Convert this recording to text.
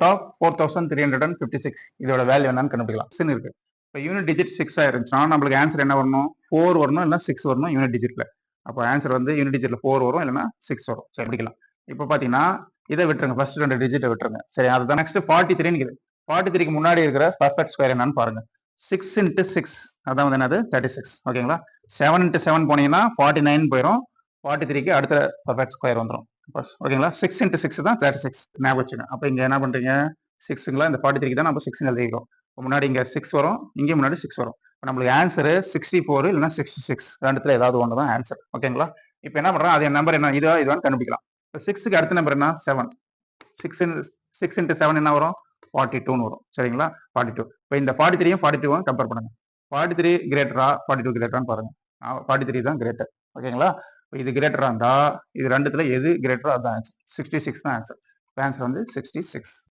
Root of 4356 இதோட value என்னன்னு கண்டுபிடிக்கலாம் இருக்கு. இப்போ யூனிட் டிஜிட் 6 ஆயிருந்துச்சுன்னா நம்மளுக்கு ஆன்சர் என்ன வரணும்? 4 வரணும் இல்லைன்னா 6 வரணும் யூனிட் டிஜிட்ல. அப்போ ஆன்சர் வந்து யூனிட் டிஜிட்ல 4 வரும் இல்லைன்னா 6 வரும். சரி படிக்கலாம். இப்போ பார்த்தீங்கன்னா இதை விட்டுருங்க, ஃபர்ஸ்ட் 2 டிஜிட்டை விட்டுருங்க. சரி அதுதான் நெக்ஸ்ட் 43 43க்கு முன்னாடி இருக்கிற பர்ஃபெக்ட் ஸ்கொயர் என்னன்னு பாருங்க. 6 × 6 அதான் வந்து என்னது 36 ஓகேங்களா. 7 × 7 போனீங்கன்னா 49 போயிடும். 43க்கு அடுத்த பர்ஃபெக்ட் ஸ்கொயர் வந்துடும் ஓகேங்களா. 6 × 6 தான் 36 ஞாபகம் வச்சுங்க. அப்போ இங்க என்ன பண்றீங்க 6ங்களா இந்த 43க்கு தான் நம்ம 6 எழுதிக்கிறோம். முன்னாடி இங்க 6 வரும், இங்கே முன்னாடி 6 வரும். நம்மளுக்கு ஆன்சர் 64 இல்லைன்னா 66 ரெண்டுத்துல ஏதாவது ஒன்று தான் ஆன்சர் ஓகேங்களா. இப்போ என்ன பண்றோம் அது நம்பர் என்ன இதுவான்னு கண்டுபிடிக்கலாம். இப்போ 6க்கு அடுத்த நம்பர் என்ன 7. 6 × 7 என்ன வரும் 42 வரும் சரிங்களா. 42. இப்போ இந்த 43யும் 42வும் கம்பேர் பண்ணுங்க. 43 கிரேட்டரா 42 கிரேட்டரான்னு பாருங்க. 43 தான் கிரேட்டர் ஓகேங்களா. இது கிரேட்டரா இருந்தா இது ரெண்டுத்துல எது கிரேட்டரோ அதுதான் ஆன்சர். 66 தான் ஆன்சர். ஆன்சர் வந்து 66.